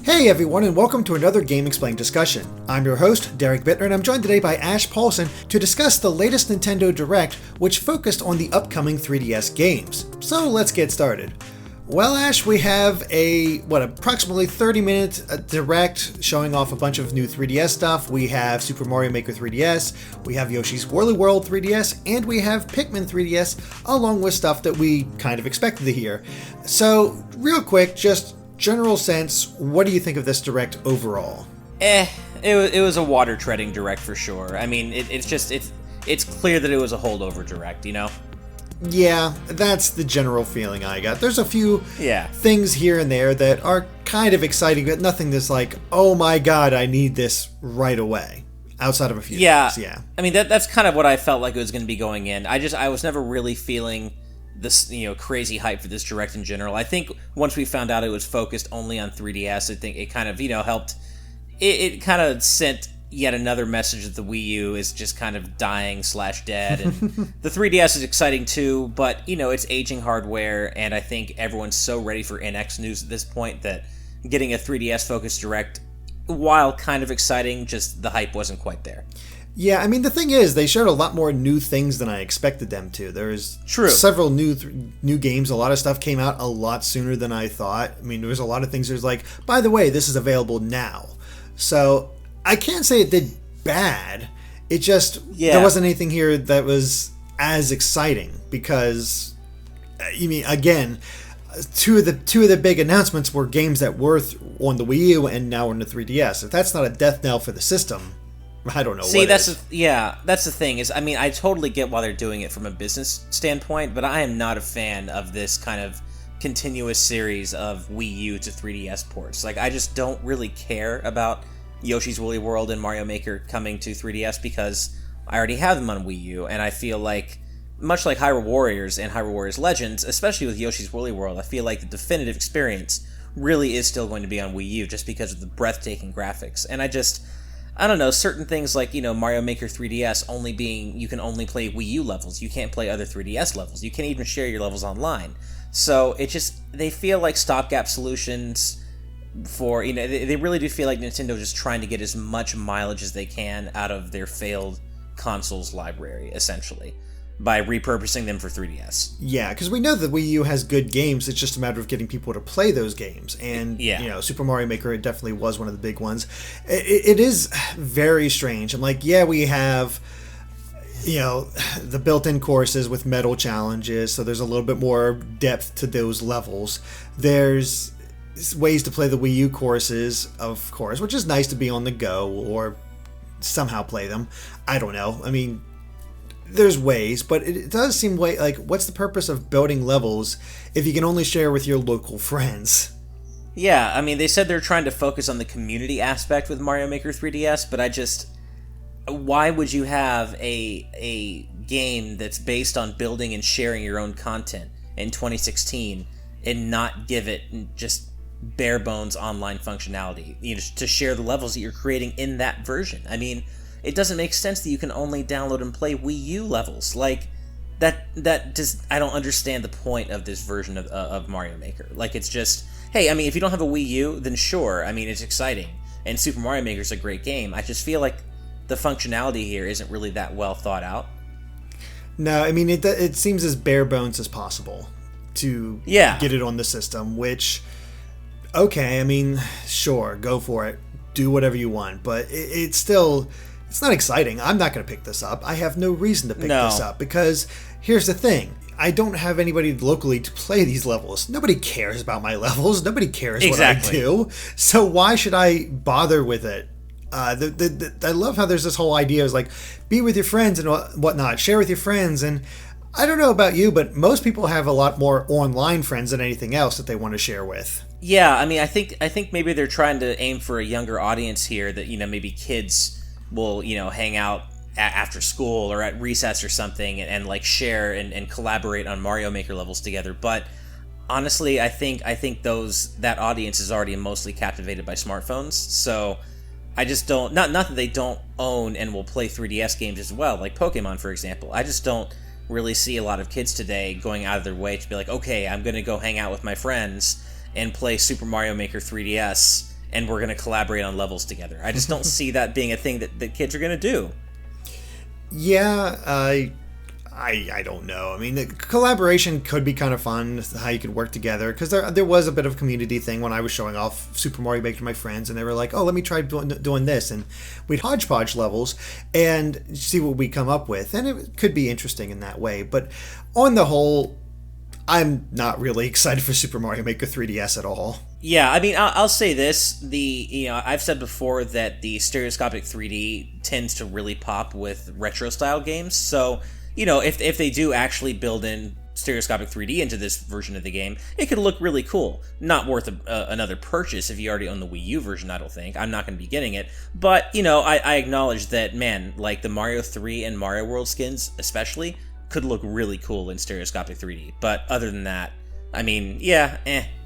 Hey everyone, and welcome to another Game Explained discussion. I'm your host, Derek Bittner, and I'm joined today by Ash Paulson to discuss the latest Nintendo Direct, which focused on the upcoming 3DS games. So let's get started. Well, Ash, we have approximately 30-minute Direct showing off a bunch of new 3DS stuff. We have Super Mario Maker 3DS, we have Yoshi's Woolly World 3DS, and we have Pikmin 3DS, along with stuff that we kind of expected to hear. So, real quick, just general sense, what do you think of this Direct overall? It was a water treading Direct for sure. I mean, it's clear that it was a holdover Direct, you know? Yeah, that's the general feeling I got. There's a few things here and there that are kind of exciting, but nothing that's like, oh my god, I need this right away. Outside of a few things, yeah. I mean, that's kind of what I felt like it was going to be going in. I was never really feeling this, crazy hype for this Direct in general. I think once we found out it was focused only on 3DS, I think it kind of, helped. It kind of sent yet another message that the Wii U is just kind of dying / dead. And the 3DS is exciting too, but, it's aging hardware, and I think everyone's so ready for NX news at this point that getting a 3DS-focused Direct, while kind of exciting, just the hype wasn't quite there. Yeah, I mean, the thing is, they showed a lot more new things than I expected them to. There's several new games. A lot of stuff came out a lot sooner than I thought. I mean, there was a lot of things. There's like, by the way, this is available now. So I can't say it did bad. It just, there wasn't anything here that was as exciting because, again, two of the big announcements were games that were on the Wii U and now on the 3DS. If that's not a death knell for the system, I don't know. That's the thing is, I totally get why they're doing it from a business standpoint, but I am not a fan of this kind of continuous series of Wii U to 3DS ports. Like, I just don't really care about Yoshi's Woolly World and Mario Maker coming to 3DS because I already have them on Wii U, and I feel like, much like Hyrule Warriors and Hyrule Warriors Legends, especially with Yoshi's Woolly World, I feel like the definitive experience really is still going to be on Wii U just because of the breathtaking graphics. And I don't know, certain things like, Mario Maker 3DS you can only play Wii U levels. You can't play other 3DS levels. You can't even share your levels online. So they feel like stopgap solutions for, they really do feel like Nintendo just trying to get as much mileage as they can out of their failed consoles library, essentially, by repurposing them for 3DS. Yeah, because we know that Wii U has good games. It's just a matter of getting people to play those games. And, Super Mario Maker, it definitely was one of the big ones. It is very strange. I'm like, we have, the built-in courses with medal challenges, so there's a little bit more depth to those levels. There's ways to play the Wii U courses, of course, which is nice to be on the go or somehow play them. I don't know. I mean, there's ways, but it does seem like, what's the purpose of building levels if you can only share with your local friends? Yeah, I mean, they said they're trying to focus on the community aspect with Mario Maker 3DS, but why would you have a game that's based on building and sharing your own content in 2016 and not give it just bare bones online functionality, to share the levels that you're creating in that version? I mean, it doesn't make sense that you can only download and play Wii U levels. Like, that just, I don't understand the point of this version of Mario Maker. Like, it's just, hey, I mean, if you don't have a Wii U, then sure, I mean, it's exciting, and Super Mario Maker is a great game. I just feel like the functionality here isn't really that well thought out. No, I mean, it seems as bare bones as possible to get it on the system, which, okay, I mean, sure, go for it. Do whatever you want, but it's not exciting. I'm not going to pick this up. I have no reason to pick this up because here's the thing. I don't have anybody locally to play these levels. Nobody cares about my levels. Nobody cares what I do. So why should I bother with it? I love how there's this whole idea is like, be with your friends and whatnot. Share with your friends. And I don't know about you, but most people have a lot more online friends than anything else that they want to share with. Yeah, I mean, I think maybe they're trying to aim for a younger audience here that, maybe kids will, hang out after school or at recess or something and like share and collaborate on Mario Maker levels together. But honestly, I think that audience is already mostly captivated by smartphones. So I just don't, not that they don't own and will play 3DS games as well, like Pokemon, for example. I just don't really see a lot of kids today going out of their way to be like, okay, I'm going to go hang out with my friends and play Super Mario Maker 3DS and we're going to collaborate on levels together. I just don't see that being a thing that kids are going to do. Yeah, I don't know. I mean, the collaboration could be kind of fun, how you could work together, because there was a bit of a community thing when I was showing off Super Mario Maker to my friends, and they were like, oh, let me try doing this, and we'd hodgepodge levels and see what we come up with, and it could be interesting in that way. But on the whole, I'm not really excited for Super Mario Maker 3DS at all. Yeah, I mean, I'll say this. I've said before that the stereoscopic 3D tends to really pop with retro-style games, so... if they do actually build in stereoscopic 3D into this version of the game, it could look really cool. Not worth another purchase if you already own the Wii U version, I don't think. I'm not going to be getting it. But, I acknowledge that, man, like the Mario 3 and Mario World skins, especially, could look really cool in stereoscopic 3D. But other than that, I mean, yeah,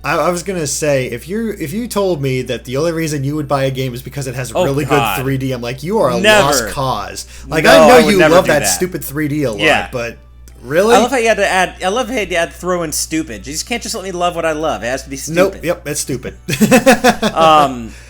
I was gonna say, if you told me that the only reason you would buy a game is because it has really good 3D, I'm like, you are a lost cause. Like, I know you love that stupid 3D a lot, but really? I love how you had to add throw in stupid. You just can't just let me love what I love. It has to be stupid. Nope, yep, that's stupid.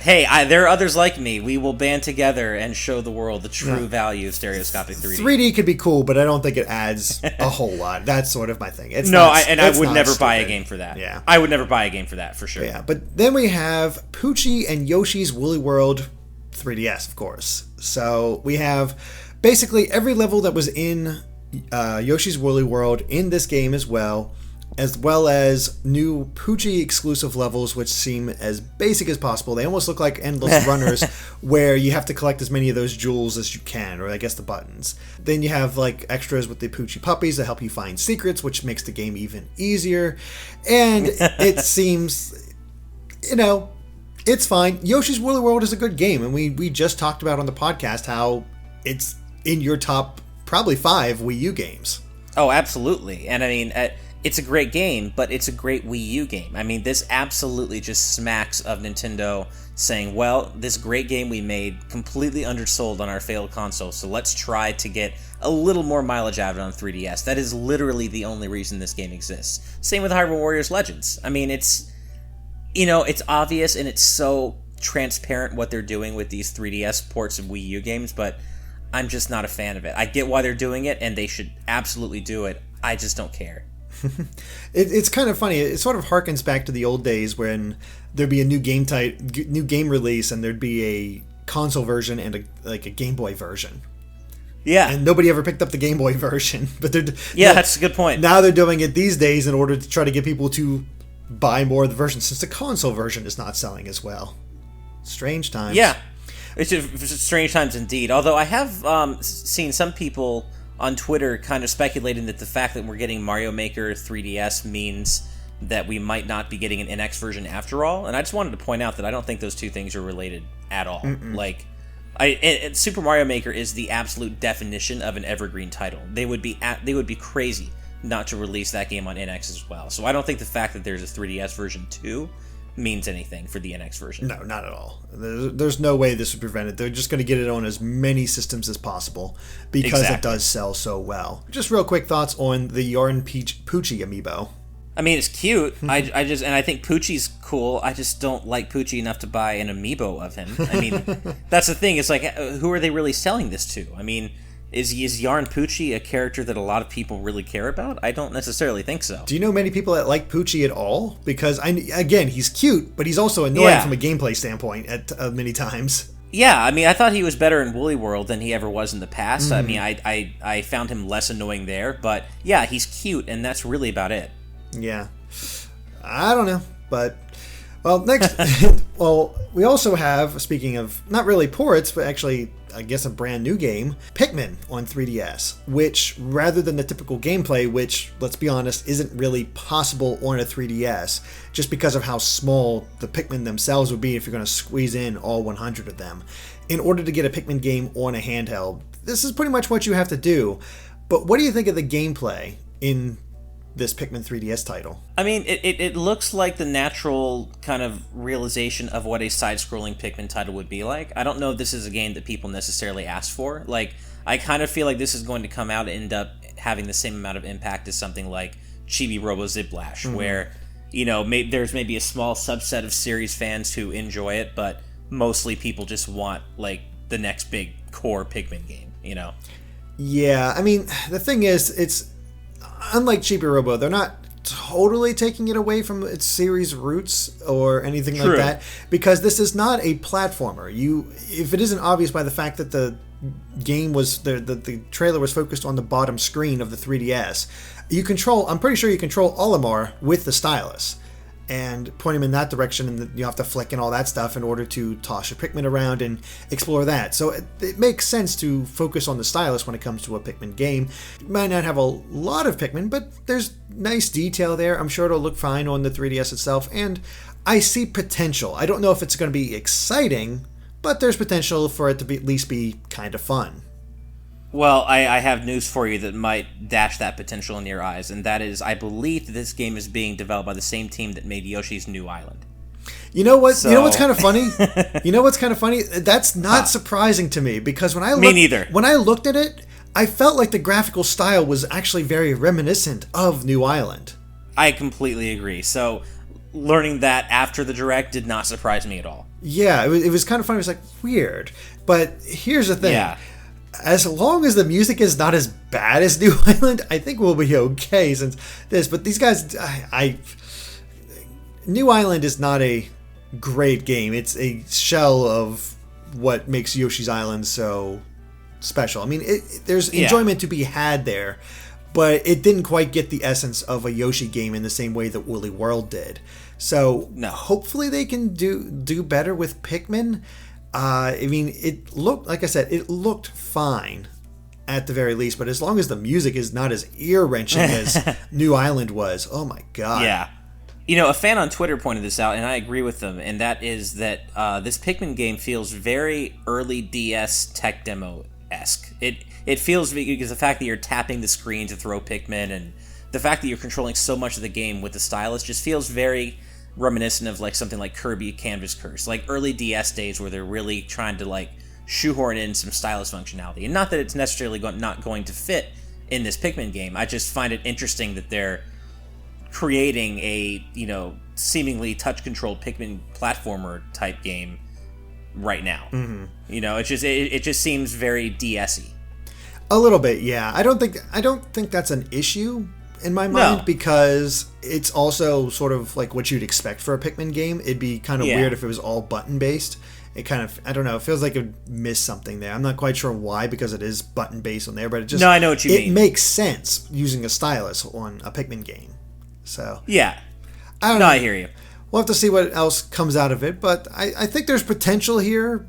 Hey, there are others like me. We will band together and show the world the true value of stereoscopic 3D. 3D could be cool, but I don't think it adds a whole lot. That's sort of my thing. I would never buy a game for that. Yeah. I would never buy a game for that, for sure. Yeah, but then we have Pucci and Yoshi's Woolly World 3DS, of course. So we have basically every level that was in Yoshi's Woolly World in this game as well as new Pucci exclusive levels, which seem as basic as possible. They almost look like endless runners where you have to collect as many of those jewels as you can, or I guess the buttons. Then you have like extras with the Pucci puppies that help you find secrets, which makes the game even easier. And it seems, it's fine. Yoshi's Woolly World is a good game, and we just talked about on the podcast how it's in your top probably 5 Wii U games. Oh, absolutely. And I mean, it's a great game, but it's a great Wii U game. I mean, this absolutely just smacks of Nintendo saying, well, this great game we made completely undersold on our failed console, so let's try to get a little more mileage out of it on 3DS. That is literally the only reason this game exists. Same with Hyrule Warriors Legends. I mean, it's obvious and it's so transparent what they're doing with these 3DS ports of Wii U games, but I'm just not a fan of it. I get why they're doing it, and they should absolutely do it. I just don't care. It's kind of funny. It sort of harkens back to the old days when there'd be a new game release, and there'd be a console version and a Game Boy version. Yeah, and nobody ever picked up the Game Boy version. But that's a good point. Now they're doing it these days in order to try to get people to buy more of the version, since the console version is not selling as well. Strange times. Yeah, it's strange times indeed. Although I have seen some people on Twitter kind of speculating that the fact that we're getting Mario Maker 3DS means that we might not be getting an NX version after all. And I just wanted to point out that I don't think those two things are related at all. Mm-mm. Like, Super Mario Maker is the absolute definition of an evergreen title. They would be crazy not to release that game on NX as well. So I don't think the fact that there's a 3DS version 2 means anything for the NX version. No, not at all. There's no way this would prevent it. They're just going to get it on as many systems as possible because it does sell so well. Just real quick thoughts on the Yarn Pucci amiibo. I mean, it's cute. I think Pucci's cool. I just don't like Pucci enough to buy an amiibo of him. I mean, that's the thing. It's like, who are they really selling this to? I mean, is Yarn Pucci a character that a lot of people really care about? I don't necessarily think so. Do you know many people that like Pucci at all? Because, again, he's cute, but he's also annoying from a gameplay standpoint at many times. Yeah, I mean, I thought he was better in Woolly World than he ever was in the past. Mm. I mean, I found him less annoying there, but yeah, he's cute, and that's really about it. Yeah. I don't know, but... Well, next... well, we also have, speaking of not really ports, but actually... I guess a brand new game, Pikmin on 3DS, which rather than the typical gameplay, which, let's be honest, isn't really possible on a 3DS, just because of how small the Pikmin themselves would be if you're going to squeeze in all 100 of them. In order to get a Pikmin game on a handheld, this is pretty much what you have to do. But what do you think of the gameplay in this Pikmin 3DS title? I mean, it looks like the natural kind of realization of what a side-scrolling Pikmin title would be like. I don't know if this is a game that people necessarily ask for. Like, I kind of feel like this is going to come out and end up having the same amount of impact as something like Chibi Robo Ziplash, where, there's maybe a small subset of series fans who enjoy it, but mostly people just want, like, the next big core Pikmin game, Yeah, I mean, the thing is, it's unlike Chibi Robo, they're not totally taking it away from its series roots or anything like that, because this is not a platformer. If it isn't obvious by the fact that the game was the trailer was focused on the bottom screen of the 3DS, I'm pretty sure you control Olimar with the stylus and point him in that direction, and you have to flick and all that stuff in order to toss your Pikmin around and explore that. So it makes sense to focus on the stylus when it comes to a Pikmin game. You might not have a lot of Pikmin, but there's nice detail there. I'm sure it'll look fine on the 3DS itself, and I see potential. I don't know if it's going to be exciting, but there's potential for it to at least be kind of fun. Well, I have news for you that might dash that potential in your eyes, and that is, I believe that this game is being developed by the same team that made Yoshi's New Island. You know what? So... You know what's kind of funny? That's not surprising to me, because when I looked at it, I felt like the graphical style was actually very reminiscent of New Island. I completely agree. So learning that after the Direct did not surprise me at all. Yeah, it was kind of funny. It was like, weird. But here's the thing. Yeah. As long as the music is not as bad as New Island, I think we'll be okay since this. But these guys, New Island is not a great game. It's a shell of what makes Yoshi's Island so special. I mean, there's enjoyment to be had there, but it didn't quite get the essence of a Yoshi game in the same way that Woolly World did. So hopefully they can do better with Pikmin. I mean, it looked fine at the very least, but as long as the music is not as ear-wrenching as New Island was, oh my god. Yeah. A fan on Twitter pointed this out, and I agree with them, and that is that this Pikmin game feels very early DS tech demo-esque. It feels, because the fact that you're tapping the screen to throw Pikmin, and the fact that you're controlling so much of the game with the stylus just feels very reminiscent of like something like Kirby Canvas Curse, like early DS days where they're really trying to like shoehorn in some stylus functionality. And not that it's necessarily not going to fit in this Pikmin game. I just find it interesting that they're creating a, seemingly touch-controlled Pikmin platformer type game right now. Mm-hmm. It just seems very DS-y. A little bit, yeah. I don't think that's an issue in my mind, because it's also sort of like what you'd expect for a Pikmin game. It'd be kind of weird if it was all button-based. It kind of, I don't know, it feels like it would miss something there. I'm not quite sure why, because it is button-based on there, but it just... No, I know what you mean. It makes sense using a stylus on a Pikmin game. So... Yeah. I don't know. I hear you. We'll have to see what else comes out of it, but I think there's potential here,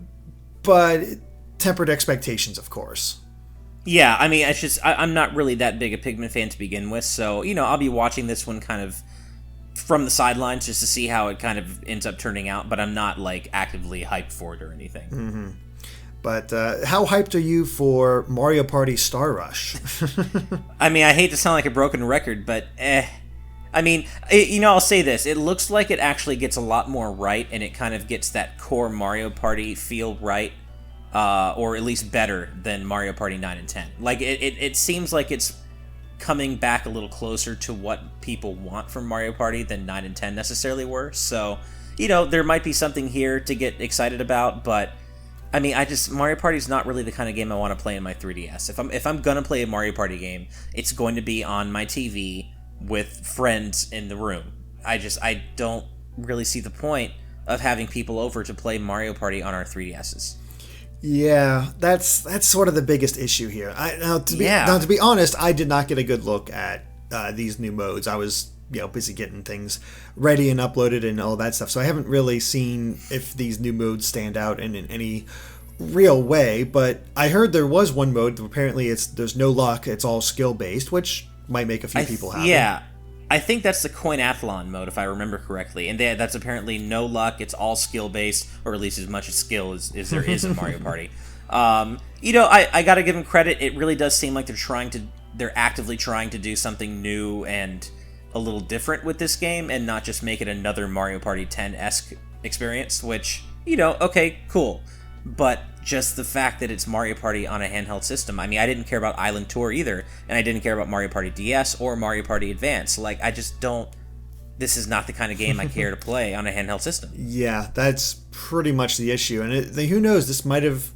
but tempered expectations, of course. Yeah, I mean, it's just, I'm not really that big a Pikmin fan to begin with, so, I'll be watching this one kind of from the sidelines just to see how it kind of ends up turning out, but I'm not, like, actively hyped for it or anything. Mm-hmm. But how hyped are you for Mario Party Star Rush? I mean, I hate to sound like a broken record, but I mean, I'll say this. It looks like it actually gets a lot more right, and it kind of gets that core Mario Party feel right. Or at least better than Mario Party 9 and 10. Like, it seems like it's coming back a little closer to what people want from Mario Party than 9 and 10 necessarily were. So, there might be something here to get excited about, but, I mean, Mario Party's not really the kind of game I want to play in my 3DS. If I'm gonna play a Mario Party game, it's going to be on my TV with friends in the room. I don't really see the point of having people over to play Mario Party on our 3DSs. Yeah, that's sort of the biggest issue here. Now, to be honest, I did not get a good look at these new modes. I was busy getting things ready and uploaded and all that stuff, so I haven't really seen if these new modes stand out in any real way. But I heard there was one mode. Apparently, there's no luck. It's all skill based, which might make a few people happy. Yeah. I think that's the Coinathlon mode, if I remember correctly. And that's apparently no luck, it's all skill-based, or at least as much skill as there is in Mario Party. I gotta give them credit. It really does seem like they're actively trying to do something new and a little different with this game, and not just make it another Mario Party 10-esque experience, which, okay, cool. But just the fact that it's Mario Party on a handheld system. I mean, I didn't care about Island Tour either, and I didn't care about Mario Party DS or Mario Party Advance. Like, I just don't this is not the kind of game I care to play on a handheld system. Yeah, that's pretty much the issue. And who knows, this might have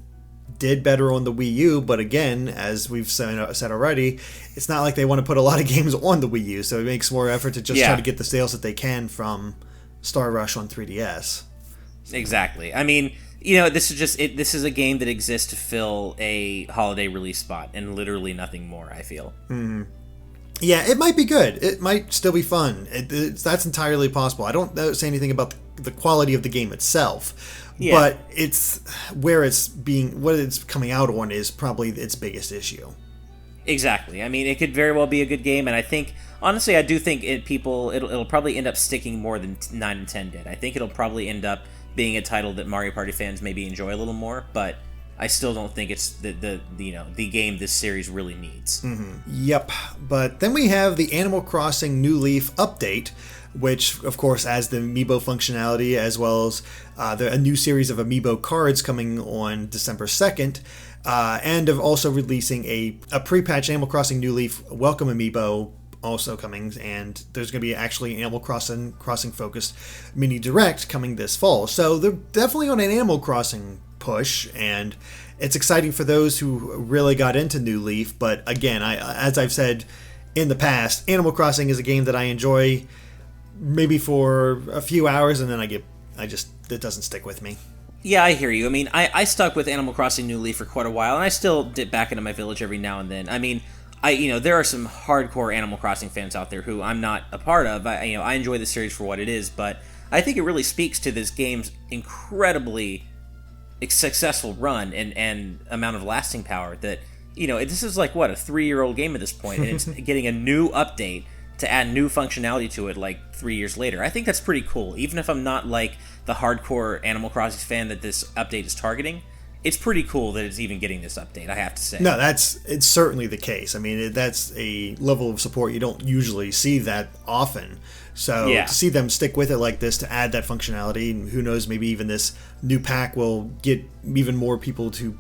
did better on the Wii U, but again, as we've said already, it's not like they want to put a lot of games on the Wii U, so it makes more effort to just try to get the sales that they can from Star Rush on 3DS. Exactly. I mean, this is a game that exists to fill a holiday release spot and literally nothing more, I feel. Mm-hmm. Yeah, it might be good. It might still be fun. That's entirely possible. I don't say anything about the quality of the game itself. Yeah. But what it's coming out on is probably its biggest issue. Exactly. I mean, it could very well be a good game, and I think, honestly, I do think it'll probably end up sticking more than 9 and 10 did. I think it'll probably end up being a title that Mario Party fans maybe enjoy a little more, but I still don't think it's the game this series really needs. Mm-hmm. Yep. But then we have the Animal Crossing New Leaf update, which, of course, adds the Amiibo functionality, as well as a new series of Amiibo cards coming on December 2nd, and of also releasing a pre-patch Animal Crossing New Leaf Welcome Amiibo also coming, and there's going to be actually an Animal Crossing focused mini direct coming this fall. So they're definitely on an Animal Crossing push, and it's exciting for those who really got into New Leaf. But again, as I've said in the past, Animal Crossing is a game that I enjoy maybe for a few hours, and then it doesn't stick with me. Yeah, I hear you. I mean, I stuck with Animal Crossing New Leaf for quite a while, and I still dip back into my village every now and then. I mean, there are some hardcore Animal Crossing fans out there who I'm not a part of. I enjoy the series for what it is, but I think it really speaks to this game's incredibly successful run and amount of lasting power that, this is like, what, a 3-year-old game at this point, and it's getting a new update to add new functionality to it like 3 years later. I think that's pretty cool. Even if I'm not like the hardcore Animal Crossing fan that this update is targeting, it's pretty cool that it's even getting this update, I have to say. No, it's certainly the case. I mean, that's a level of support you don't usually see that often. So to see them stick with it like this to add that functionality, and who knows, maybe even this new pack will get even more people to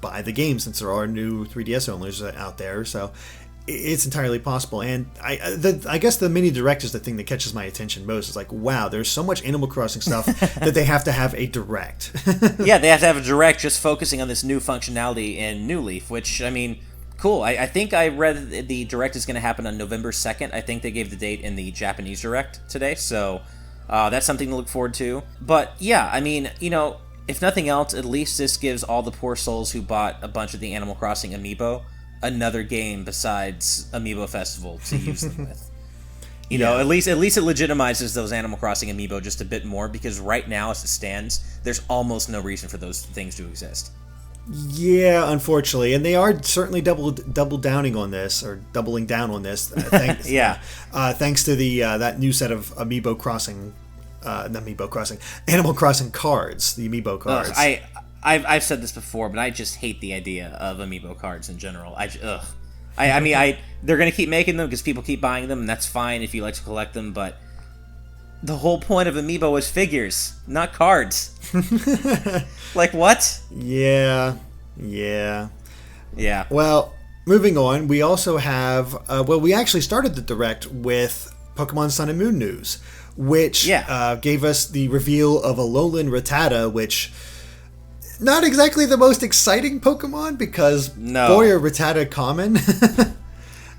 buy the game, since there are new 3DS owners out there. So it's entirely possible. And I guess the mini direct is the thing that catches my attention most. It's like, wow, there's so much Animal Crossing stuff that they have to have a direct. Yeah, they have to have a direct just focusing on this new functionality in New Leaf, which, I mean, cool. I think I read that the direct is going to happen on November 2nd. I think they gave the date in the Japanese direct today, so that's something to look forward to. But yeah, I mean, if nothing else, at least this gives all the poor souls who bought a bunch of the Animal Crossing Amiibo another game besides Amiibo Festival to use them with. At least it legitimizes those Animal Crossing Amiibo just a bit more, because right now, as it stands, there's almost no reason for those things to exist. Yeah, unfortunately, and they are certainly double downing on this, or doubling down on this. Thanks, thanks to the that new set of Amiibo Crossing, Animal Crossing cards, the Amiibo cards. I've said this before, but I just hate the idea of Amiibo cards in general. I mean, they're going to keep making them because people keep buying them, and that's fine if you like to collect them, but the whole point of Amiibo is figures, not cards. Like, what? Yeah. Well, moving on, we also have, we actually started the direct with Pokemon Sun and Moon news, which gave us the reveal of Alola and Ratatta, which... not exactly the most exciting Pokemon, because boy are Ratatta common.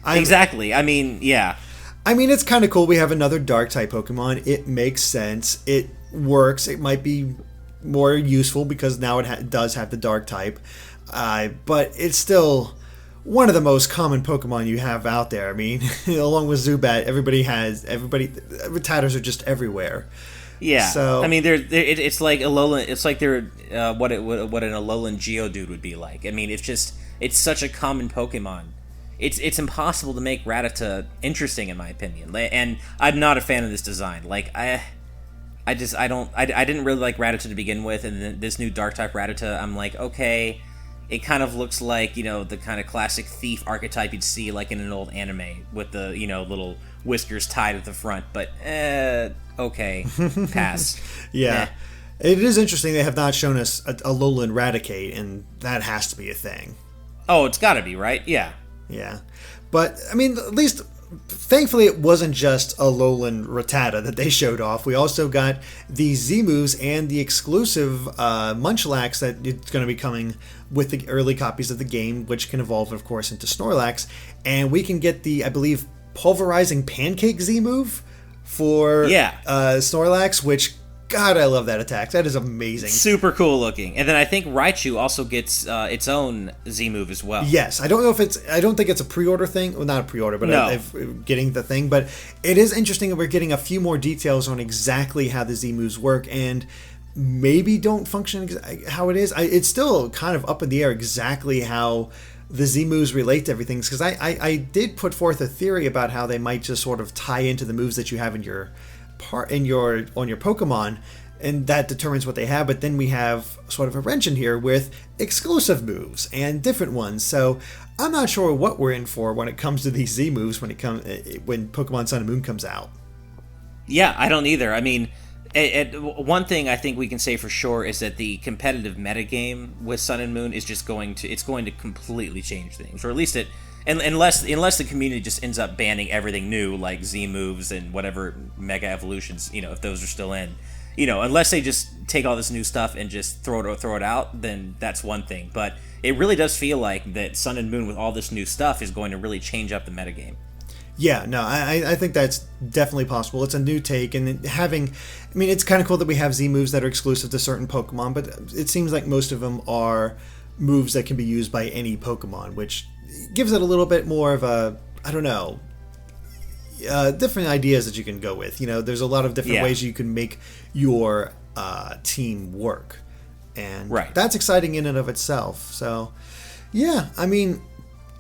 Exactly. I mean, yeah. I mean, it's kind of cool. We have another Dark-type Pokemon. It makes sense. It works. It might be more useful because now it does have the Dark-type. But it's still one of the most common Pokemon you have out there. I mean, along with Zubat, Ratattas are just everywhere. Yeah, so, I mean, it's like Alola. It's like they're what an Alolan Geodude would be like. I mean, it's such a common Pokemon. It's impossible to make Rattata interesting, in my opinion. And I'm not a fan of this design. Like I didn't really like Rattata to begin with, and then this new Dark type Rattata, I'm like, okay, it kind of looks like the kind of classic thief archetype you'd see like in an old anime with the little whiskers tied at the front, but okay, pass. Yeah. It is interesting they have not shown us a Alolan Raticate, and that has to be a thing. Oh, it's gotta be, right? Yeah. Yeah. But, I mean, at least thankfully, it wasn't just Alola and Ratatta that they showed off. We also got the Z moves and the exclusive Munchlax that it's going to be coming with the early copies of the game, which can evolve, of course, into Snorlax. And we can get the, I believe, Pulverizing Pancake Z move for Snorlax, which, God, I love that attack. That is amazing. Super cool looking. And then I think Raichu also gets its own Z move as well. Yes. I don't think it's a pre-order thing. Well, not a pre-order, but getting the thing. But it is interesting that we're getting a few more details on exactly how the Z moves work and maybe don't function how it is. It's still kind of up in the air exactly how the Z moves relate to everything. Because I did put forth a theory about how they might just sort of tie into the moves that you have in your on your Pokemon, and that determines what they have. But then we have sort of a wrench in here with exclusive moves and different ones. So I'm not sure what we're in for when it comes to these Z moves when Pokemon Sun and Moon comes out. Yeah, I don't either. I mean, one thing I think we can say for sure is that the competitive metagame with Sun and Moon is just going to completely change things, or at least unless the community just ends up banning everything new, like Z moves and whatever Mega Evolutions, if those are still in, unless they just take all this new stuff and just throw it out, then that's one thing. But it really does feel like that Sun and Moon with all this new stuff is going to really change up the metagame. Yeah, no, I think that's definitely possible. It's a new take, and it's kind of cool that we have Z moves that are exclusive to certain Pokemon, but it seems like most of them are moves that can be used by any Pokemon, which gives it a little bit more of a, I don't know, different ideas that you can go with. There's a lot of different ways you can make your team work, and that's exciting in and of itself. So, yeah, I mean,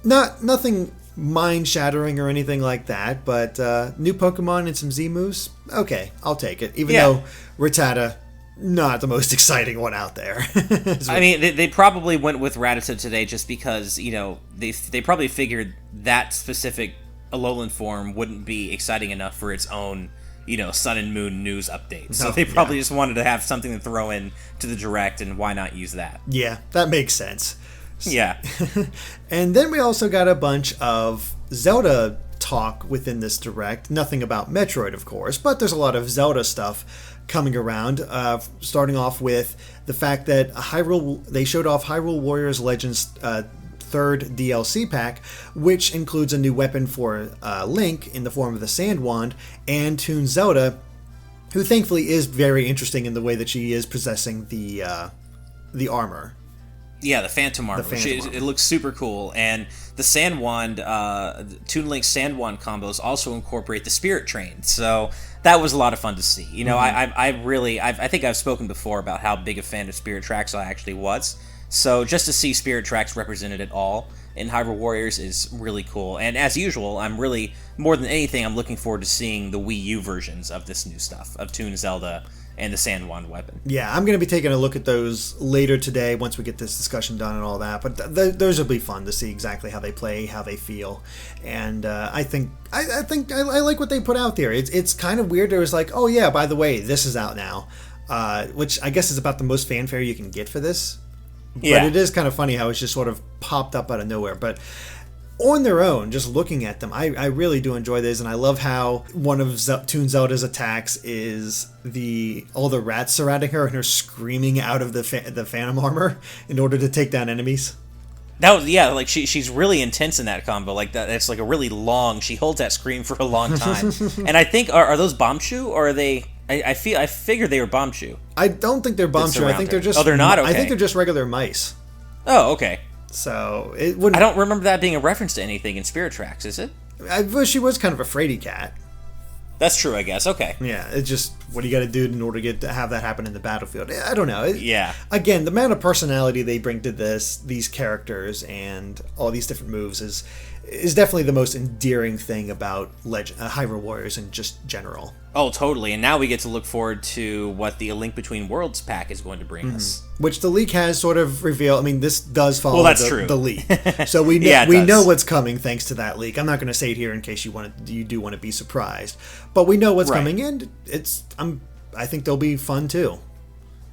nothing mind-shattering or anything like that, but new Pokemon and some Z moves, okay, I'll take it. Even though Rattata, not the most exciting one out there. I mean, they probably went with Ratatta today just because, they probably figured that specific Alolan form wouldn't be exciting enough for its own, Sun and Moon news update. So they probably just wanted to have something to throw in to the Direct, and why not use that? Yeah, that makes sense. Yeah. And then we also got a bunch of Zelda talk within this Direct. Nothing about Metroid, of course, but there's a lot of Zelda stuff coming around, starting off with the fact that they showed off Hyrule Warriors Legends third DLC pack, which includes a new weapon for Link in the form of the Sand Wand, and Toon Zelda, who thankfully is very interesting in the way that she is possessing the armor. Yeah, the Phantom Armor. It looks super cool. And the Sand Wand, Toon Link's Sand Wand combos also incorporate the Spirit Train. So that was a lot of fun to see. I think I've spoken before about how big a fan of Spirit Tracks I actually was. So just to see Spirit Tracks represented at all in Hyrule Warriors is really cool. And as usual, I'm really, more than anything, I'm looking forward to seeing the Wii U versions of this new stuff, of Toon Zelda and the Sand Wand weapon. Yeah, I'm going to be taking a look at those later today once we get this discussion done and all that. But those will be fun to see exactly how they play, how they feel. And I think I like what they put out there. It's kind of weird. It was like, oh yeah, by the way, this is out now, which I guess is about the most fanfare you can get for this. Yeah. But it is kind of funny how it's just sort of popped up out of nowhere. But on their own, just looking at them, I really do enjoy this, and I love how one of Toon Zelda's attacks is all the rats surrounding her and her screaming out of the Phantom Armor in order to take down enemies. Like she's really intense in that combo. Like that, it's like a really long. She holds that scream for a long time. And I think are those Bombchu, or are they? I figured they were Bombchu. I don't think they're Bombchu. I think they're just. Oh, they're not. Okay. I think they're just regular mice. Oh, okay. So it wouldn't. I don't remember that being a reference to anything in Spirit Tracks, is it? She was kind of a fraidy cat. That's true, I guess. Okay. Yeah, it's just what do you got to do in order to have that happen in the battlefield? I don't know. Yeah. Again, the amount of personality they bring to these characters and all these different moves is definitely the most endearing thing about Hyrule Warriors in just general. Oh, totally. And now we get to look forward to what the A Link Between Worlds pack is going to bring us. Which the leak has sort of revealed. I mean, this does follow the leak. So we know what's coming thanks to that leak. I'm not going to say it here in case you do want to be surprised. But we know what's coming in. I think they'll be fun too.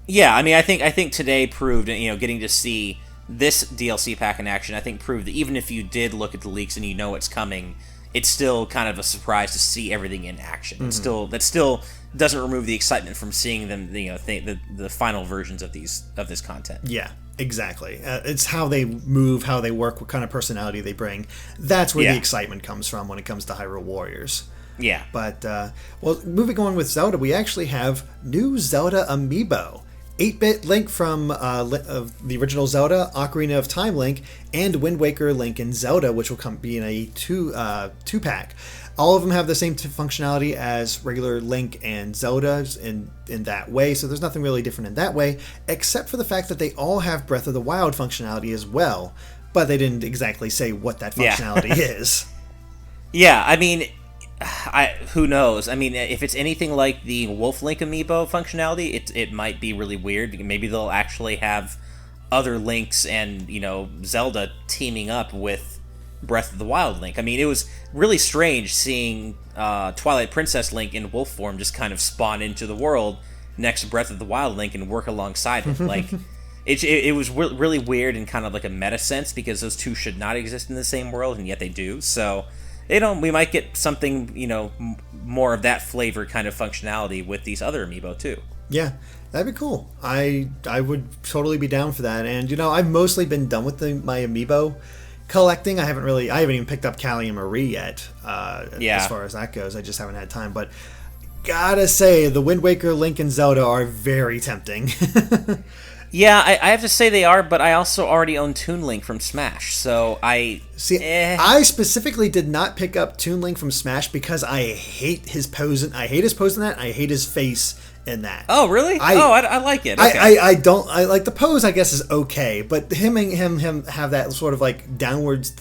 Yeah, I mean, I think today proved, getting to see this DLC pack in action, I think proved that even if you did look at the leaks and you know it's coming, it's still kind of a surprise to see everything in action. That still doesn't remove the excitement from seeing them, the final versions of this content. Yeah, exactly. It's how they move, how they work, what kind of personality they bring. That's where the excitement comes from when it comes to Hyrule Warriors. Yeah. But, moving on with Zelda, we actually have new Zelda Amiibo. 8-bit Link from the original Zelda, Ocarina of Time Link, and Wind Waker Link in Zelda, which will be in a two-pack. All of them have the same functionality as regular Link and Zelda's in that way, so there's nothing really different in that way, except for the fact that they all have Breath of the Wild functionality as well, but they didn't exactly say what that functionality is. Yeah, I mean, who knows? I mean, if it's anything like the Wolf Link Amiibo functionality, it might be really weird. Maybe they'll actually have other Links and, Zelda teaming up with Breath of the Wild Link. I mean, it was really strange seeing Twilight Princess Link in wolf form just kind of spawn into the world next to Breath of the Wild Link and work alongside it. Like, it was really weird in kind of like a meta sense, because those two should not exist in the same world, and yet they do. So we might get something, more of that flavor kind of functionality with these other Amiibo too. Yeah, that'd be cool. I would totally be down for that. And I've mostly been done with my Amiibo collecting. I haven't even picked up Callie and Marie yet. As far as that goes, I just haven't had time. But gotta say, the Wind Waker, Link, and Zelda are very tempting. Yeah, I have to say they are, but I also already own Toon Link from Smash, so I specifically did not pick up Toon Link from Smash because I hate his pose. I hate his pose in that. I hate his face in that. Oh, really? I like it. Okay. I don't. I like the pose. I guess is okay, but him have that sort of like downwards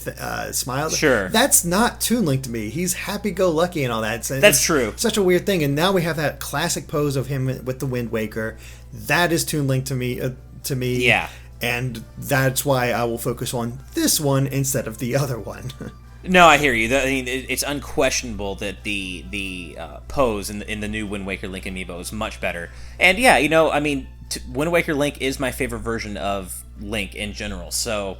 smile. Sure. That's not Toon Link to me. He's happy-go-lucky and all that. That's true. Such a weird thing. And now we have that classic pose of him with the Wind Waker. That is Toon Link to me. Yeah. And that's why I will focus on this one instead of the other one. No, I hear you. I mean, it's unquestionable that the pose in the new Wind Waker Link Amiibo is much better. And yeah, I mean, Wind Waker Link is my favorite version of Link in general. So,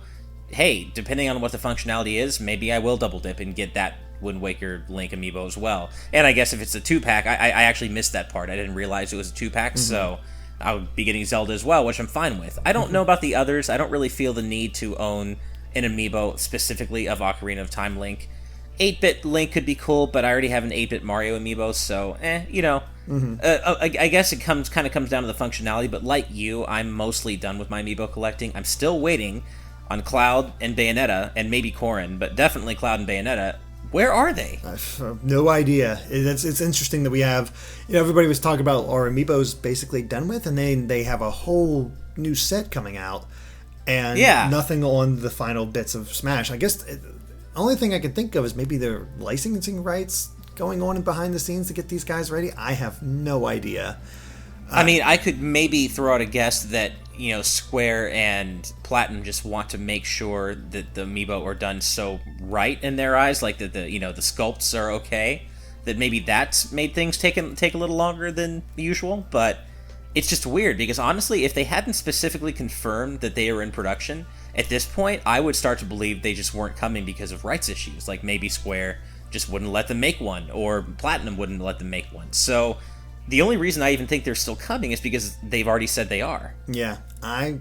hey, depending on what the functionality is, maybe I will double dip and get that Wind Waker Link Amiibo as well. And I guess if it's a 2-pack, I actually missed that part. I didn't realize it was a 2-pack, so I would be getting Zelda as well, which I'm fine with. I don't know about the others. I don't really feel the need to own an Amiibo specifically of Ocarina of Time Link. 8-bit Link could be cool, but I already have an 8-bit Mario Amiibo, so I guess it comes down to the functionality. But like you, I'm mostly done with my Amiibo collecting. I'm still waiting on Cloud and Bayonetta, and maybe Corrin, but definitely Cloud and Bayonetta. Where are they? No idea. It's interesting that we have, everybody was talking about our Amiibos basically done with, and then they have a whole new set coming out, and nothing on the final bits of Smash. I guess the only thing I can think of is maybe their licensing rights going on behind the scenes to get these guys ready. I have no idea. I mean, I could maybe throw out a guess that, Square and Platinum just want to make sure that the Amiibo are done so right in their eyes, like that the sculpts are okay, that maybe that's made things take a little longer than usual. But it's just weird, because honestly, if they hadn't specifically confirmed that they were in production, at this point, I would start to believe they just weren't coming because of rights issues. Like maybe Square just wouldn't let them make one, or Platinum wouldn't let them make one. So the only reason I even think they're still coming is because they've already said they are. Yeah, I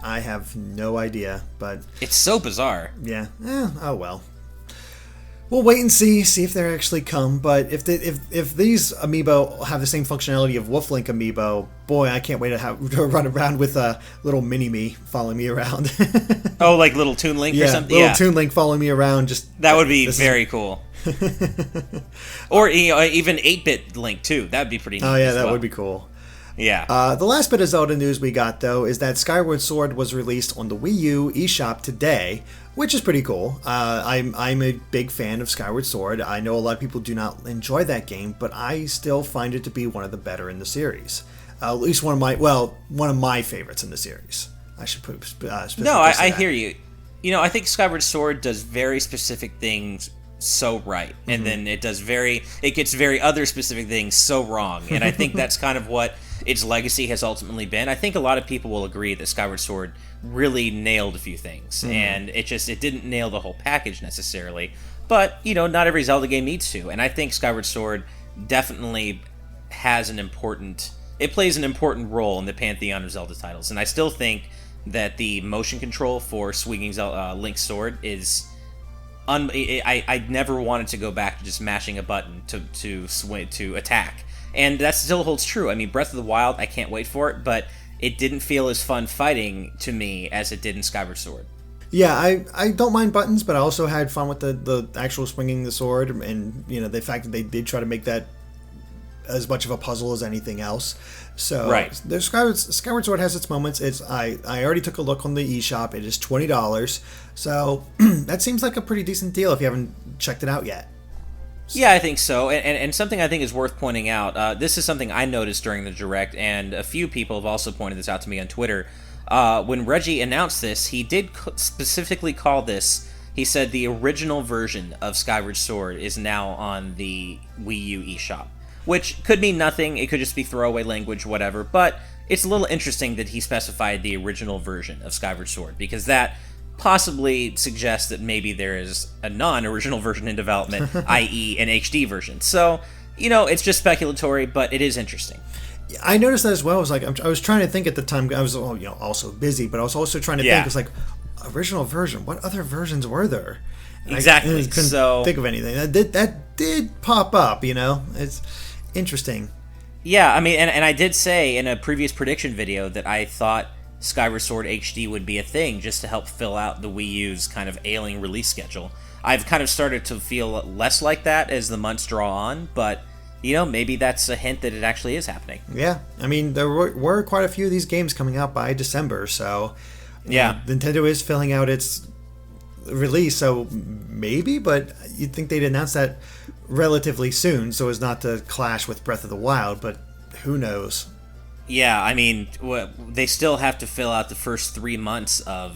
have no idea, but it's so bizarre. Yeah. Oh well. We'll wait and see if they actually come. But if these Amiibo have the same functionality of Wolf Link Amiibo, boy, I can't wait to run around with a little mini me following me around. Oh, like little Toon Link or something? Little Toon Link following me around. That would be very cool. Or even 8-bit Link too. That would be pretty neat. Oh yeah, that would be cool. Yeah. The last bit of Zelda news we got, though, is that Skyward Sword was released on the Wii U eShop today, which is pretty cool. I'm a big fan of Skyward Sword. I know a lot of people do not enjoy that game, but I still find it to be one of the better in the series. At least one of my favorites in the series. I should put No, I hear you. I think Skyward Sword does very specific things so right, and then it gets very other specific things so wrong, and I think that's kind of what its legacy has ultimately been. I think a lot of people will agree that Skyward Sword really nailed a few things, and it didn't nail the whole package necessarily, But, not every Zelda game needs to, and I think Skyward Sword definitely has it plays an important role in the pantheon of Zelda titles, and I still think that the motion control for swinging Link's sword is... I never wanted to go back to just mashing a button to attack. And that still holds true. I mean, Breath of the Wild, I can't wait for it, but it didn't feel as fun fighting to me as it did in Skyward Sword. Yeah, I don't mind buttons, but I also had fun with the actual swinging the sword, and the fact that they did try to make that as much of a puzzle as anything else. So right. The Skyward Sword has its moments. I already took a look on the eShop. It is $20. So that seems like a pretty decent deal if you haven't checked it out yet. Yeah, I think so. And something I think is worth pointing out, this is something I noticed during the Direct, and a few people have also pointed this out to me on Twitter. When Reggie announced this, he did specifically call this, he said the original version of Skyward Sword is now on the Wii U eShop. Which could mean nothing, it could just be throwaway language, whatever, but it's a little interesting that he specified the original version of Skyward Sword, because that possibly suggests that maybe there is a non-original version in development, i.e. an HD version. So, it's just speculatory, but it is interesting. I noticed that as well. I was trying to think at the time, I was also busy, but I was also trying to think, it's like, original version, what other versions were there? And exactly. I couldn't think of anything. That did pop up, It's interesting. Yeah, I mean, and I did say in a previous prediction video that I thought Skyward Sword HD would be a thing just to help fill out the Wii U's kind of ailing release schedule. I've kind of started to feel less like that as the months draw on, but, maybe that's a hint that it actually is happening. Yeah, I mean, there were quite a few of these games coming out by December, so yeah, Nintendo is filling out its release, so maybe, but you'd think they'd announce that relatively soon so as not to clash with Breath of the Wild, but who knows? Yeah, I mean, they still have to fill out the first 3 months of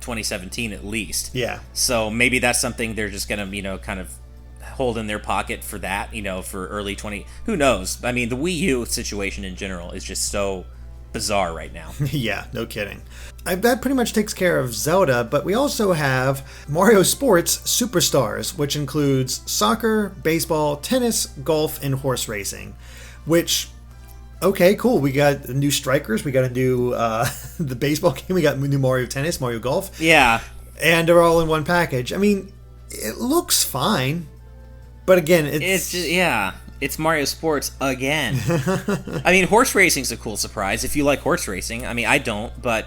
2017 at least. Yeah. So maybe that's something they're just going to, kind of hold in their pocket for that, for early 20... Who knows? I mean, the Wii U situation in general is just so bizarre right now. Yeah, no kidding. That pretty much takes care of Zelda, but we also have Mario Sports Superstars, which includes soccer, baseball, tennis, golf, and horse racing, which... Okay, cool. We got new strikers. We got a new the baseball game. We got new Mario Tennis, Mario Golf. Yeah. And they're all in one package. I mean, it looks fine. But again, it's Mario Sports again. I mean, horse racing's a cool surprise if you like horse racing. I mean, I don't, but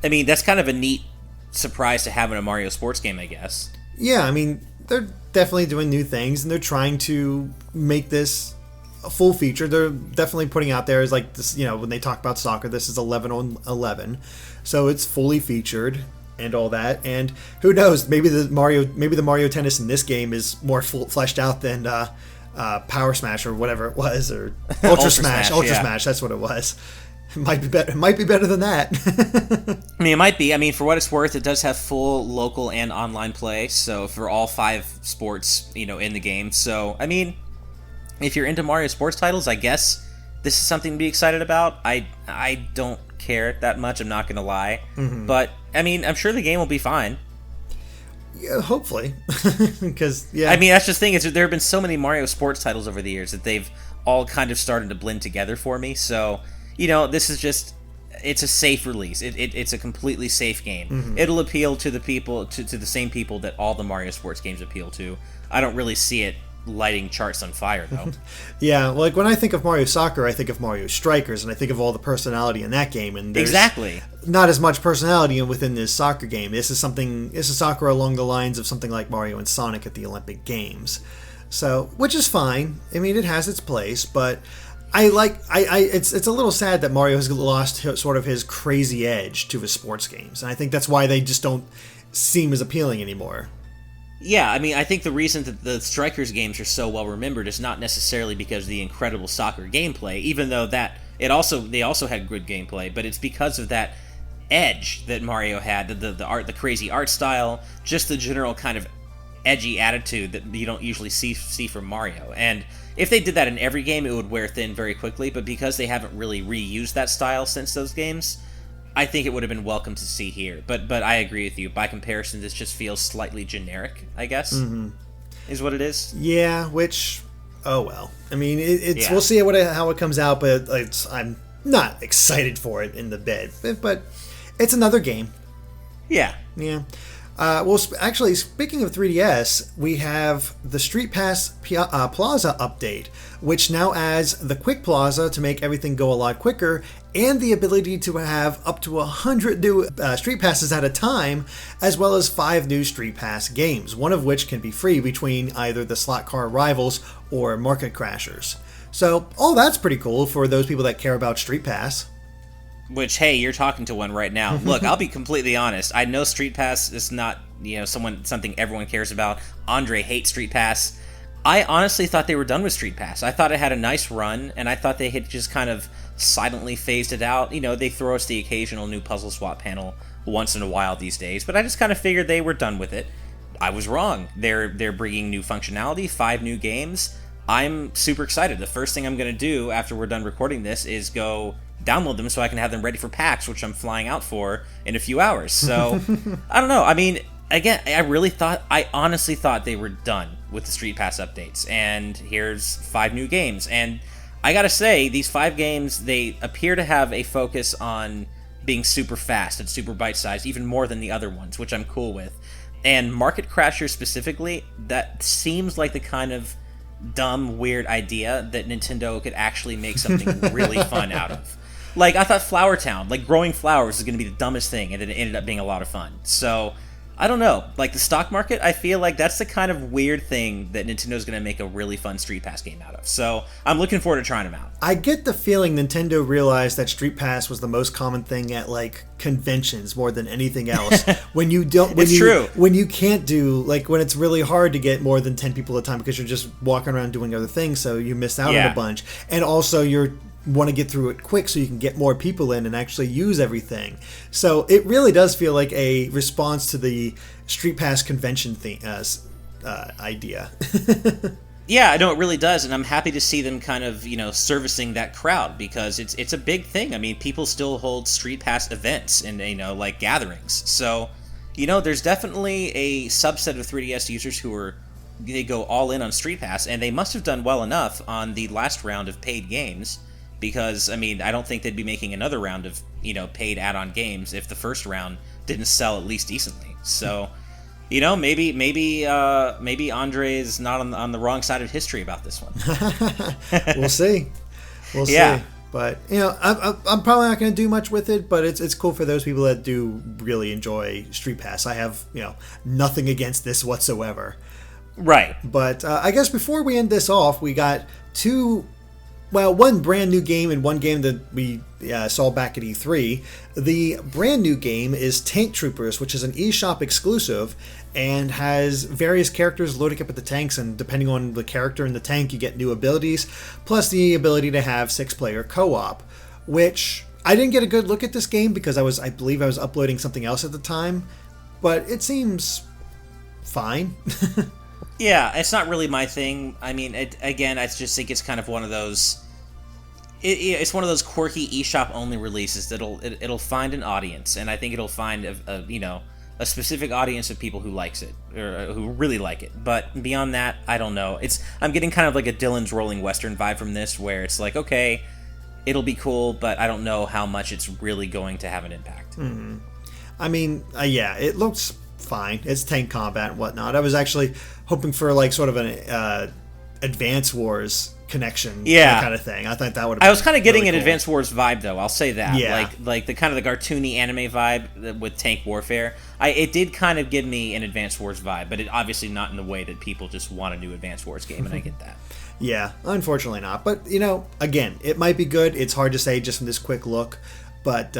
I mean, that's kind of a neat surprise to have in a Mario Sports game, I guess. Yeah, I mean, they're definitely doing new things and they're trying to make this a full feature. They're definitely putting out there as like this, when they talk about soccer, this is 11 on 11. So it's fully featured and all that. And who knows, maybe the Mario Tennis in this game is more fleshed out than Power Smash or whatever it was, or Ultra Smash, that's what it was. It might be better than that. I mean, it might be. I mean, for what it's worth, it does have full local and online play, so for all 5 sports, in the game. So, I mean, if you're into Mario sports titles, I guess this is something to be excited about. I don't care that much, I'm not going to lie. Mm-hmm. But, I mean, I'm sure the game will be fine. Yeah, hopefully. Because, yeah. I mean, that's the thing, is there have been so many Mario sports titles over the years that they've all kind of started to blend together for me. So, this is just... It's a safe release. It's a completely safe game. Mm-hmm. It'll appeal to the people, to the same people that all the Mario sports games appeal to. I don't really see it lighting charts on fire, though. Yeah, like when I think of Mario Soccer, I think of Mario Strikers, and I think of all the personality in that game, and there's exactly not as much personality within this soccer game. This is soccer along the lines of something like Mario and Sonic at the Olympic Games. So, which is fine. I mean, it has its place, but it's a little sad that Mario has lost sort of his crazy edge to his sports games, and I think that's why they just don't seem as appealing anymore. Yeah, I mean, I think the reason that the Strikers games are so well remembered is not necessarily because of the incredible soccer gameplay, even though they also had good gameplay, but it's because of that edge that Mario had, the crazy art style, just the general kind of edgy attitude that you don't usually see from Mario. And if they did that in every game, it would wear thin very quickly, but because they haven't really reused that style since those games, I think it would have been welcome to see here. But I agree with you. By comparison, this just feels slightly generic, I guess. Mm-hmm. is what it is. Yeah, which, oh well. I mean, we'll see how it comes out, but I'm not excited for it in the bed. But it's another game. Yeah. Yeah. Well, actually, speaking of 3DS, we have the StreetPass Plaza update, which now adds the Quick Plaza to make everything go a lot quicker, and the ability to have up to 100 new Street Passes at a time, as well as 5 new Street Pass games, one of which can be free between either the Slot Car Rivals or Market Crashers. So, all that's pretty cool for those people that care about Street Pass. Which, hey, you're talking to one right now. Look, I'll be completely honest. I know Street Pass is not, something everyone cares about. Andre hates Street Pass. I honestly thought they were done with Street Pass. I thought it had a nice run, and I thought they had just kind of silently phased it out. They throw us the occasional new puzzle swap panel once in a while these days, but I just kind of figured they were done with it. I was wrong. They're bringing new functionality, 5 new games. I'm super excited. The first thing I'm going to do after we're done recording this is go download them so I can have them ready for PAX, which I'm flying out for in a few hours. So, I don't know. I mean, again, I honestly thought they were done with the Street Pass updates, and here's 5 new games. And I gotta say, these 5 games, they appear to have a focus on being super fast and super bite-sized, even more than the other ones, which I'm cool with. And Market Crasher specifically, that seems like the kind of dumb, weird idea that Nintendo could actually make something really fun out of. Like, I thought Flower Town, like growing flowers, is going to be the dumbest thing, and then it ended up being a lot of fun. So, I don't know. Like, the stock market, I feel like that's the kind of weird thing that Nintendo's going to make a really fun Street Pass game out of. So, I'm looking forward to trying them out. I get the feeling Nintendo realized that Street Pass was the most common thing at, like, conventions more than anything else. When you can't do, like, when it's really hard to get more than 10 people at a time because you're just walking around doing other things, so you miss out on a bunch. And also, you're want to get through it quick so you can get more people in and actually use everything. So it really does feel like a response to the Street Pass convention idea. Yeah, no, it really does, and I'm happy to see them kind of, servicing that crowd, because it's a big thing. I mean, people still hold Street Pass events and, like gatherings. So, there's definitely a subset of 3DS users they go all in on Street Pass, and they must have done well enough on the last round of paid games. Because, I mean, I don't think they'd be making another round of, paid add-on games if the first round didn't sell at least decently. So, maybe Andre is not on the wrong side of history about this one. We'll see. We'll see. But, I'm probably not going to do much with it, but it's cool for those people that do really enjoy Street Pass. I have, nothing against this whatsoever. Right. But I guess before we end this off, we got one brand new game and one game that we saw back at E3. The brand new game is Tank Troopers, which is an eShop exclusive and has various characters loading up at the tanks, and depending on the character in the tank, you get new abilities, plus the ability to have 6-player co-op, which I didn't get a good look at this game because I believe I was uploading something else at the time, but it seems fine. Yeah, it's not really my thing. I mean, I just think it's kind of one of those. It's one of those quirky eShop only releases that'll find an audience, and I think it'll find a specific audience of people who likes it or who really like it. But beyond that, I don't know. I'm getting kind of like a Dylan's Rolling Western vibe from this, where it's like, okay, it'll be cool, but I don't know how much it's really going to have an impact. Mm-hmm. I mean, it looks fine. It's tank combat and whatnot. I was actually hoping for like sort of an Advance Wars connection kind of thing. I thought that would have been I was kind of getting really an cool. Advance Wars vibe, though. I'll say that. Yeah. Like the kind of the cartoony anime vibe with tank warfare. It did kind of give me an Advance Wars vibe, but it obviously not in the way that people just want a new Advance Wars game, and I get that. Yeah, unfortunately not. But, again, it might be good. It's hard to say just from this quick look, but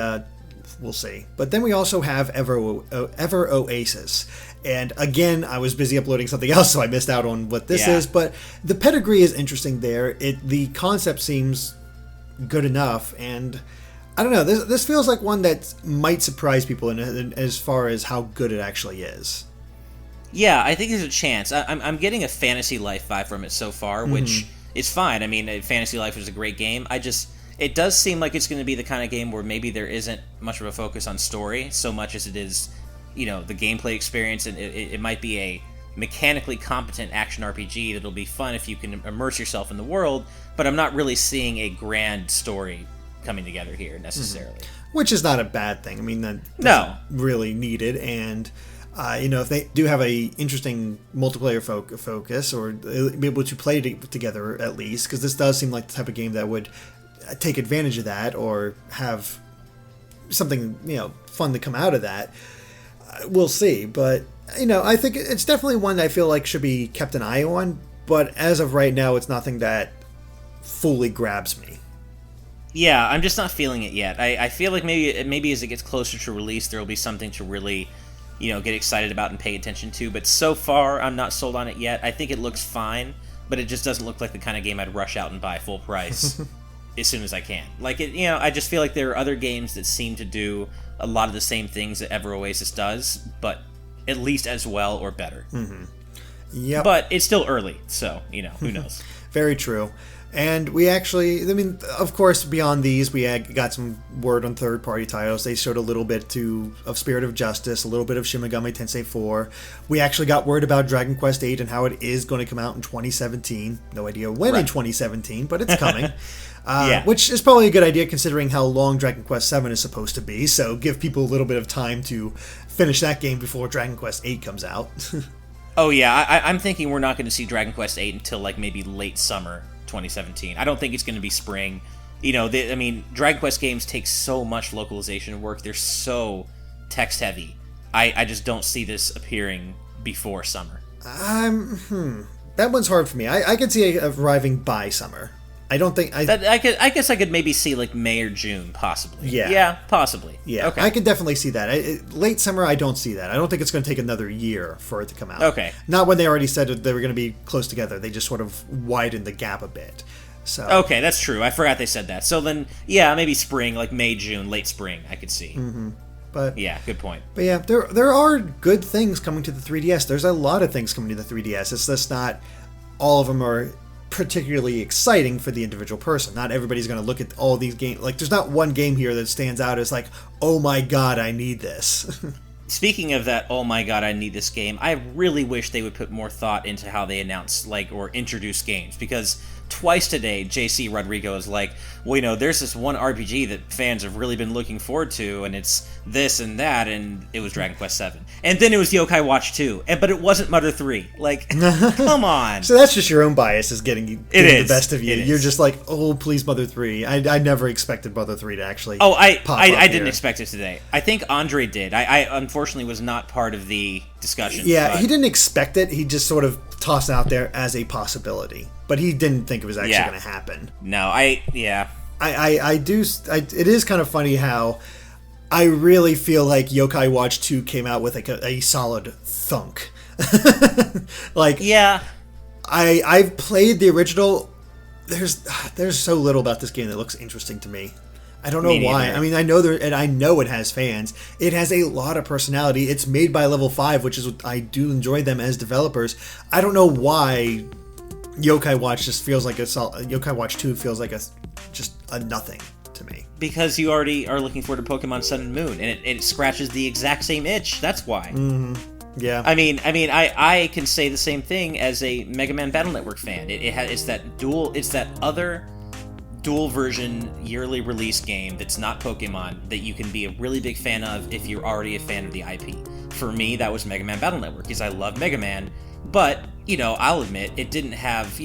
we'll see. But then we also have Ever Oasis. And again, I was busy uploading something else, so I missed out on what this is. But the pedigree is interesting there. The concept seems good enough, and I don't know. This feels like one that might surprise people in as far as how good it actually is. Yeah, I think there's a chance. I'm getting a Fantasy Life vibe from it so far, which is fine. I mean, Fantasy Life is a great game. It does seem like it's going to be the kind of game where maybe there isn't much of a focus on story so much as it is, the gameplay experience, and it might be mechanically competent action RPG that'll be fun if you can immerse yourself in the world, but I'm not really seeing a grand story coming together here necessarily. Which is not a bad thing. I mean, that's really needed, and if they do have a interesting multiplayer focus, or be able to play together at least, because this does seem like the type of game that would take advantage of that, or have something fun to come out of that. We'll see, but I think it's definitely one that I feel like should be kept an eye on. But as of right now, it's nothing that fully grabs me. Yeah, I'm just not feeling it yet. I feel like maybe as it gets closer to release, there will be something to really, get excited about and pay attention to. But so far, I'm not sold on it yet. I think it looks fine, but it just doesn't look like the kind of game I'd rush out and buy full price as soon as I can. Like, I just feel like there are other games that seem to do a lot of the same things that Ever Oasis does, but at least as well or better. Mm-hmm. Yep. But it's still early, so, who knows. Very true. And we actually, of course, beyond these, we got some word on third-party titles. They showed a little bit of Spirit of Justice, a little bit of Shin Megami Tensei 4. We actually got word about Dragon Quest VIII and how it is going to come out in 2017. No idea when in 2017, but it's coming. Which is probably a good idea considering how long Dragon Quest VII is supposed to be. So give people a little bit of time to finish that game before Dragon Quest VIII comes out. Oh yeah, I'm thinking we're not going to see Dragon Quest VIII until maybe late summer 2017. I don't think it's going to be spring. Dragon Quest games take so much localization work. They're so text heavy. I just don't see this appearing before summer. That one's hard for me. I could see it arriving by summer. I don't think I guess I could maybe see May or June, possibly. Yeah, possibly. Yeah, okay. I could definitely see that. Late summer, I don't see that. I don't think it's going to take another year for it to come out. Okay. Not when they already said they were going to be close together. They just sort of widened the gap a bit. So. Okay, that's true. I forgot they said that. So then, yeah, maybe spring, May, June, late spring, I could see. Mm-hmm. But yeah, good point. But yeah, there are good things coming to the 3DS. There's a lot of things coming to the 3DS. It's just not all of them are particularly exciting for the individual person. Not everybody's going to look at all these games. There's not one game here that stands out as oh my god, I need this. Speaking of that, oh my god, I need this game, I really wish they would put more thought into how they announce, or introduce games, because twice today, JC Rodrigo is well, there's this one RPG that fans have really been looking forward to, and it's this and that, and it was Dragon Quest VII. And then it was Yokai Watch 2, but it wasn't Mother 3. Come on. So that's just your own bias is getting the best of you. You're just oh, please, Mother 3. I never expected Mother 3 to actually I didn't expect it today. I think Andre did. I unfortunately was not part of the discussion. Yeah, he didn't expect it. He just sort of tossed it out there as a possibility. But he didn't think it was actually going to happen. No, it is kind of funny how I really feel like Yokai Watch 2 came out with a solid thunk. I've played the original. There's so little about this game that looks interesting to me. I don't know why. I know it has fans. It has a lot of personality. It's made by Level 5, which is I do enjoy them as developers. I don't know why Yokai Watch just feels like Yokai Watch 2 feels like just a nothing to me. Because you already are looking forward to Pokemon Sun and Moon, and it scratches the exact same itch. That's why. Mm-hmm. Yeah. I can say the same thing as a Mega Man Battle Network fan. It's that other dual version yearly release game that's not Pokemon that you can be a really big fan of if you're already a fan of the IP. For me, that was Mega Man Battle Network, because I love Mega Man, but, I'll admit, it didn't have,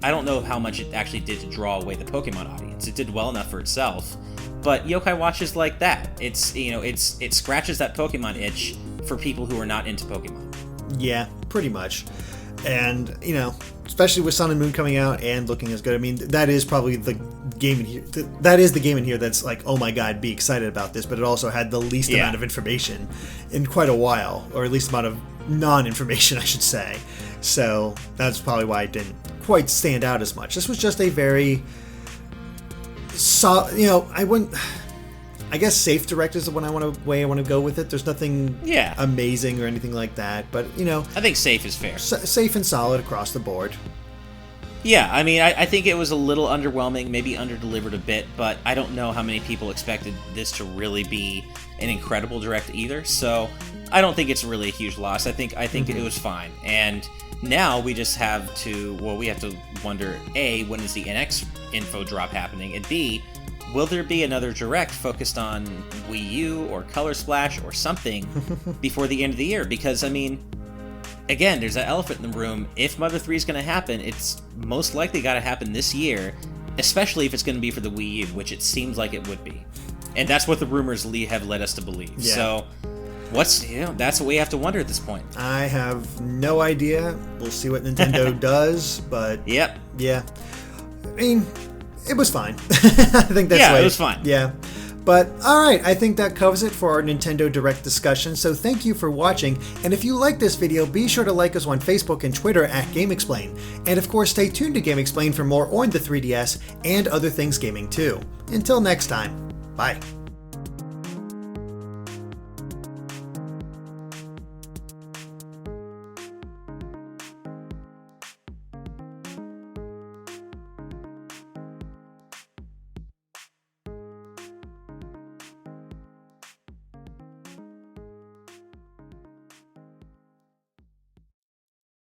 I don't know how much it actually did to draw away the Pokemon audience. It did well enough for itself, but Yokai Watch is like that. It scratches that Pokemon itch for people who are not into Pokemon. Yeah, pretty much. And, especially with Sun and Moon coming out and looking as good, that is probably the game in here. That is the game in here that's oh my god, be excited about this, but it also had the least amount of information in quite a while, or at least amount of non-information, I should say. So that's probably why it didn't quite stand out as much. This was just a very I guess safe direct is the way I want to go with it. There's nothing amazing or anything like that, but I think safe is fair. Safe and solid across the board. Yeah, I think it was a little underwhelming, maybe underdelivered a bit, but I don't know how many people expected this to really be an incredible direct either. So I don't think it's really a huge loss. I think it was fine. And now we just have to wonder, A, when is the NX info drop happening? And B, will there be another Direct focused on Wii U or Color Splash or something before the end of the year? Because, I mean, again, there's that elephant in the room. If Mother 3 is going to happen, it's most likely got to happen this year, especially if it's going to be for the Wii U, which it seems like it would be. And that's what the rumors have led us to believe. Yeah. So that's what we have to wonder at this point. I have no idea. We'll see what Nintendo does, but yep. Yeah. I mean, it was fine. I think that's it was fine. Yeah. But, alright, I think that covers it for our Nintendo Direct discussion, so thank you for watching, and if you like this video, be sure to like us on Facebook and Twitter at GameXplain, and of course stay tuned to GameXplain for more on the 3DS and other things gaming too. Until next time, bye.